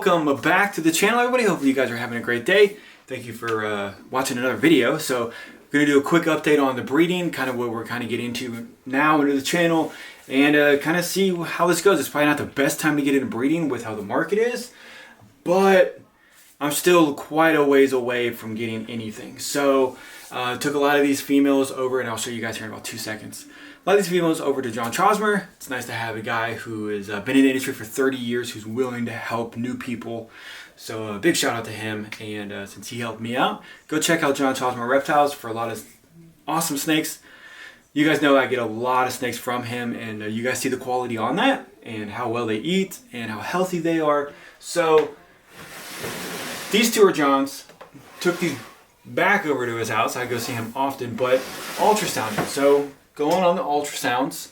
Welcome back to the channel, everybody. Hopefully you guys are having a great day. Thank you for watching another video. So I'm going to do a quick update on the breeding, kind of what we're kind of getting into now into the channel, and kind of see how this goes. It's probably not the best time to get into breeding with how the market is, but I'm still quite a ways away from getting anything. So took a lot of these females over, and I'll show you guys here in about 2 seconds. A lot of these females over to John Chosmer. It's nice to have a guy who has been in the industry for 30 years, who's willing to help new people. So a big shout out to him, and since he helped me out, go check out John Chosmer Reptiles for a lot of awesome snakes. You guys know I get a lot of snakes from him, and you guys see the quality on that, and how well they eat, and how healthy they are. So these two are John's. Took these back over to his house. I go see him often, but ultrasounding. So going on the ultrasounds,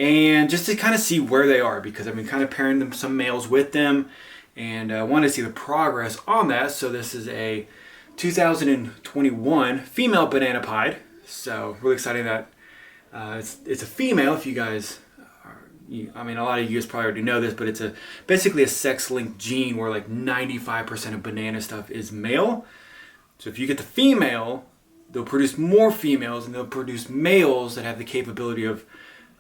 and just to kind of see where they are, because I've been kind of pairing them some males with them, and I want to see the progress on that. So this is a 2021 female banana pied. So really exciting that it's a female. If you guys I mean, a lot of you guys probably already know this, but it's basically a sex-linked gene where like 95% of banana stuff is male. So if you get the female, they'll produce more females, and they'll produce males that have the capability of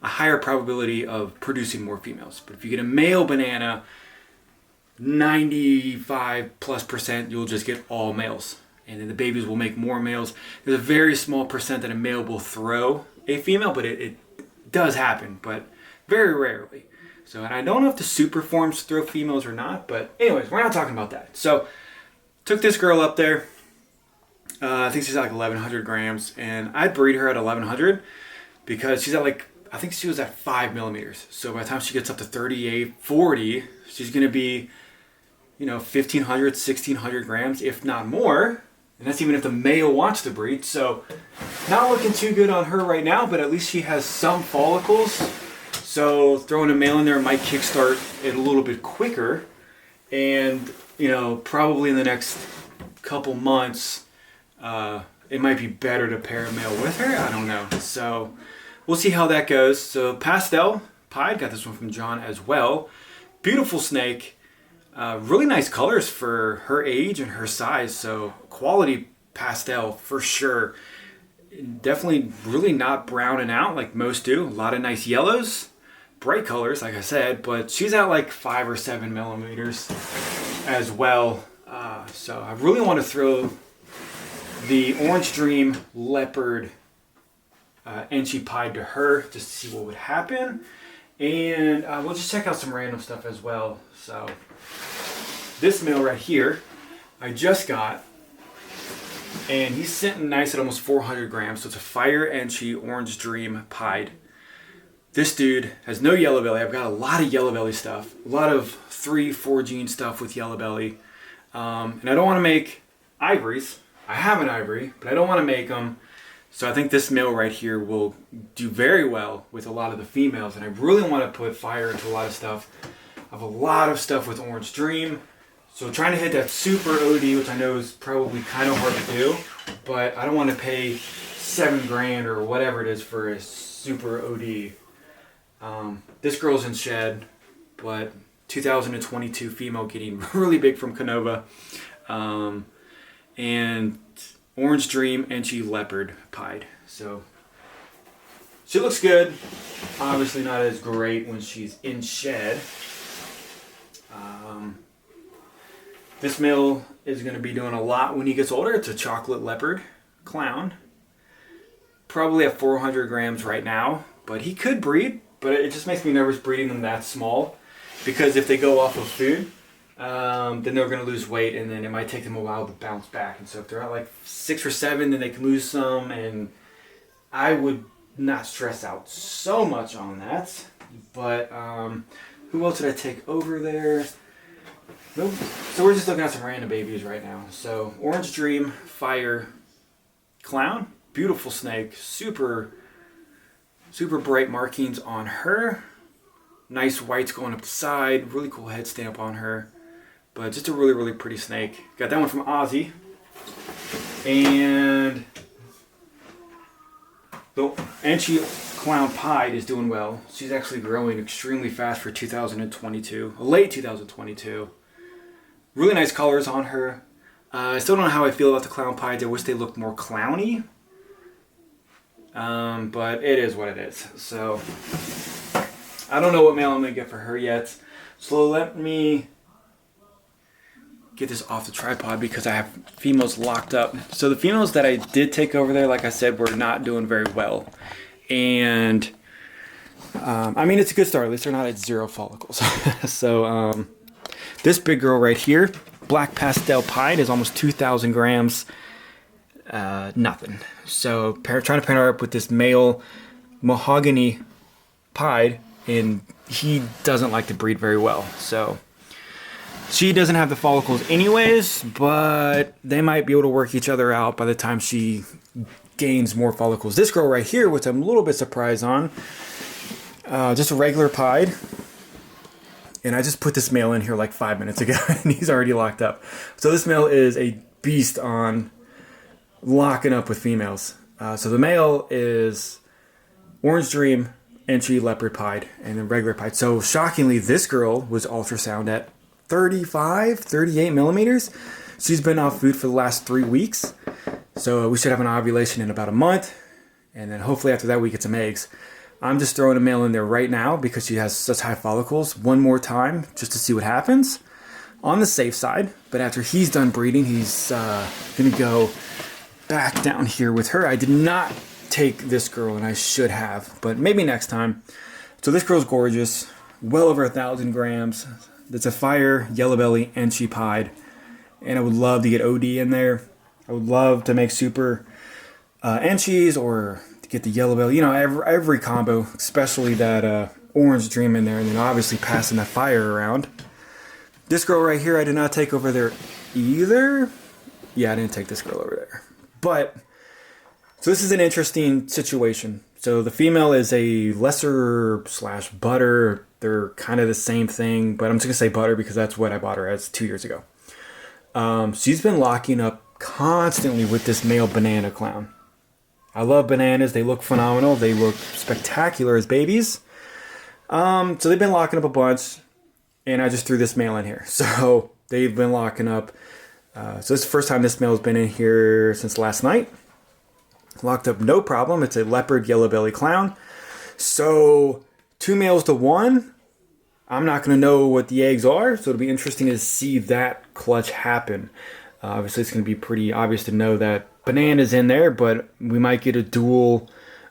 a higher probability of producing more females. But if you get a male banana, 95+%, you'll just get all males. And then the babies will make more males. There's a very small percent that a male will throw a female, but it does happen, but very rarely. So, and I don't know if the super forms throw females or not, but anyways, we're not talking about that. So, took this girl up there. I think she's at like 1,100 grams, and I'd breed her at 1,100 because she's at like, I think she was at 5 millimeters. So by the time she gets up to 38, 40, she's going to be, 1,500, 1,600 grams, if not more. And that's even if the male wants to breed. So not looking too good on her right now, but at least she has some follicles. So throwing a male in there might kickstart it a little bit quicker. And, probably in the next couple months, it might be better to pair a male with her. I don't know. So we'll see how that goes. So pastel pied, got this one from John as well. Beautiful snake. Really nice colors for her age and her size. So quality pastel for sure. Definitely really not browning out like most do. A lot of nice yellows, bright colors like I said, but she's at like 5 or 7 millimeters as well. So I really want to throw the Orange Dream Leopard Enchi pied to her just to see what would happen. And we'll just check out some random stuff as well. So this male right here, I just got, and he's sitting nice at almost 400 grams. So it's a Fire Enchi Orange Dream pied. This dude has no yellow belly. I've got a lot of yellow belly stuff, a lot of 3-4 gene stuff with yellow belly. And I don't want to make ivories. I have an ivory, but I don't want to make them. So I think this male right here will do very well with a lot of the females. And I really want to put fire into a lot of stuff. I have a lot of stuff with Orange Dream. So trying to hit that super OD, which I know is probably kind of hard to do, but I don't want to pay $7,000 or whatever it is for a super OD. This girl's in shed, but 2022 female getting really big from Canova. And Orange Dream Enchi Leopard pied. So she looks good. Obviously not as great when she's in shed. This male is going to be doing a lot when he gets older. It's a chocolate leopard clown. Probably at 400 grams right now, but he could breed. But it just makes me nervous breeding them that small, because if they go off of food, then they're going to lose weight, and then it might take them a while to bounce back. And so if they're at like 6 or 7, then they can lose some, and I would not stress out so much on that. But who else did I take over there? Nope. So we're just looking at some random babies right now. So Orange Dream Fire Clown, beautiful snake, super bright markings on her. Nice whites going up the side, really cool head stamp on her. But just a really pretty snake. Got that one from Ozzy. And the Enchi Clown Pied is doing well. She's actually growing extremely fast for 2022, late 2022. Really nice colors on her. I still don't know how I feel about the clown pieds. I wish they looked more clowny. But it is what it is. So I don't know what male I'm going to get for her yet. So let me get this off the tripod because I have females locked up. So the females that I did take over there, like I said, were not doing very well. And I mean, it's a good start. At least they're not at 0 follicles. So this big girl right here, black pastel pied, is almost 2,000 grams. Nothing. So trying to pair her up with this male mahogany pied, and he doesn't like to breed very well. So she doesn't have the follicles anyways, but they might be able to work each other out by the time she gains more follicles. This girl right here, which I'm a little bit surprised on, just a regular pied. And I just put this male in here like 5 minutes ago, and he's already locked up. So this male is a beast on locking up with females. So the male is Orange Dream, Entry, Leopard pied, and then regular pied. So shockingly, this girl was ultrasound at 35, 38 millimeters. She's been off food for the last 3 weeks. So we should have an ovulation in about a month. And then hopefully after that we get some eggs. I'm just throwing a male in there right now because she has such high follicles one more time just to see what happens on the safe side. But after he's done breeding, he's going to go back down here with her. I did not take this girl, and I should have, but maybe next time. So this girl's gorgeous, well over 1,000 grams. That's a fire yellow belly and she pied, and I would love to get OD in there. I would love to make super enchies or to get the yellow belly, you know, every combo, especially that Orange Dream in there, and then obviously passing that fire around. This girl right here I did not take over there either. Yeah, I didn't take this girl over there. But so this is an interesting situation. So the female is a lesser / butter. They're kind of the same thing, but I'm just gonna say butter because that's what I bought her as 2 years ago. She's been locking up constantly with this male banana clown. I love bananas. They look phenomenal. They look spectacular as babies. So they've been locking up a bunch, and I just threw this male in here. So they've been locking up. So this is the first time this male has been in here since last night. Locked up no problem. It's a leopard yellow belly clown. So 2 males to 1. I'm not going to know what the eggs are, so it'll be interesting to see that clutch happen. Obviously, it's going to be pretty obvious to know that banana's in there, but we might get a dual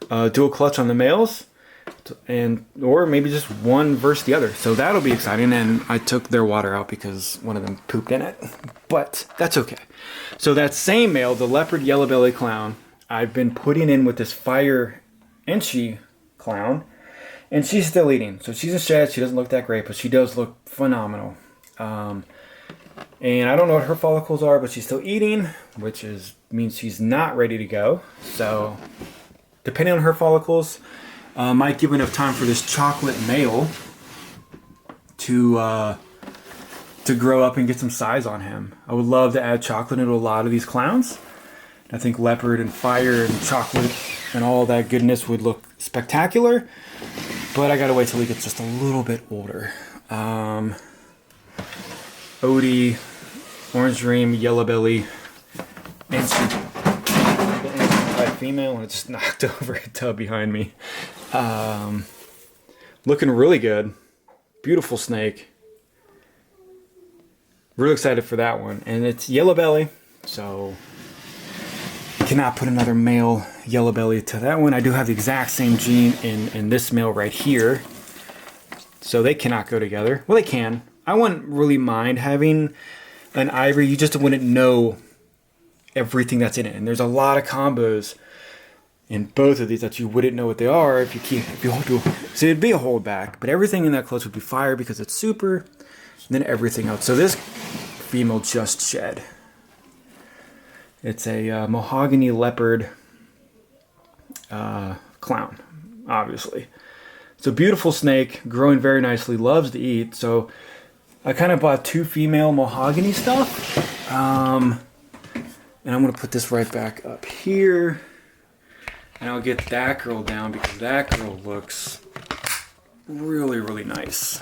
clutch on the males, or maybe just one versus the other. So that'll be exciting. And I took their water out because one of them pooped in it, but that's okay. So that same male, the leopard yellow belly clown, I've been putting in with this fire Enchi clown, and she's still eating. So she's a shed. She doesn't look that great, but she does look phenomenal. And I don't know what her follicles are, but she's still eating, which means she's not ready to go. So depending on her follicles, might give enough time for this chocolate male to grow up and get some size on him. I would love to add chocolate into a lot of these clowns. I think leopard and fire and chocolate and all that goodness would look spectacular, but I gotta wait till he gets just a little bit older. Odie, Orange Dream, Yellow Belly, and female, and it just knocked over a tub behind me. Looking really good. Beautiful snake. Really excited for that one. And it's Yellow Belly, so cannot put another male yellow belly to that one. I do have the exact same gene in this male right here, so they cannot go together. Well, they can. I wouldn't really mind having an ivory. You just wouldn't know everything that's in it, and there's a lot of combos in both of these that you wouldn't know what they are if you hold to. So it'd be a holdback, but everything in that clutch would be fire because it's super, and then everything else. So this female just shed. It's a mahogany leopard clown, obviously. It's a beautiful snake, growing very nicely, loves to eat. So I kind of bought 2 female mahogany stuff. And I'm going to put this right back up here. And I'll get that girl down because that girl looks really, really nice.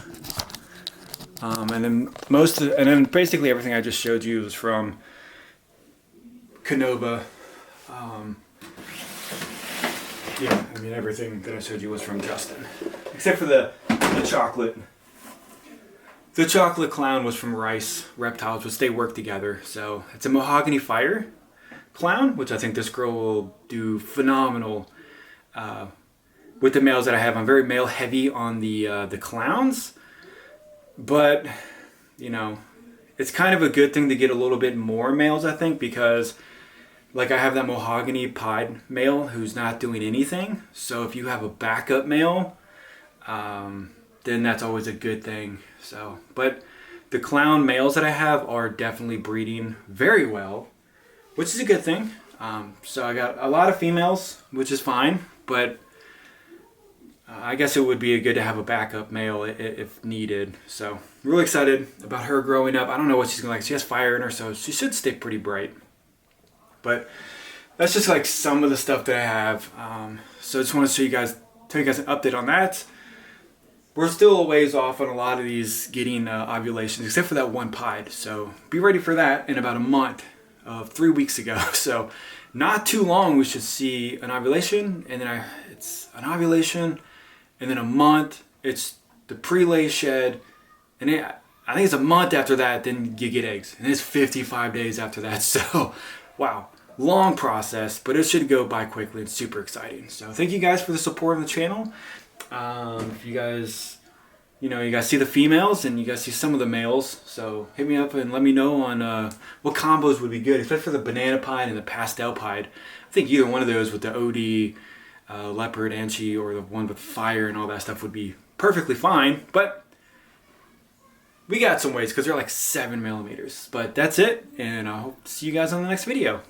And then basically everything I just showed you was from Canova. Yeah, I mean everything that I showed you was from Justin, except for the chocolate. The chocolate clown was from Rice Reptiles, which they work together. So it's a mahogany fire clown, which I think this girl will do phenomenal with the males that I have. I'm very male heavy on the clowns, but you know, it's kind of a good thing to get a little bit more males, I think, because like I have that mahogany pied male who's not doing anything. So if you have a backup male, then that's always a good thing. So, but the clown males that I have are definitely breeding very well, which is a good thing. So I got a lot of females, which is fine, but I guess it would be good to have a backup male if needed. So really excited about her growing up. I don't know what she's gonna like. She has fire in her, so she should stay pretty bright. But that's just like some of the stuff that I have. So I just want to tell you guys an update on that. We're still a ways off on a lot of these getting ovulations, except for that one pied. So be ready for that in about a month of 3 weeks ago. So not too long, we should see an ovulation, and then it's an ovulation, and then a month, it's the pre-lay shed, and then I think it's a month after that, then you get eggs, and it's 55 days after that. So wow, long process, but it should go by quickly and super exciting. So thank you guys for the support on the channel. If you guys, you guys see the females and you guys see some of the males, so hit me up and let me know on what combos would be good, especially for the banana pied and the pastel pied. I think either one of those with the OD, leopard, Anchi, or the one with fire and all that stuff would be perfectly fine, but we got some ways because they're like 7 millimeters. But that's it, and I hope to see you guys on the next video.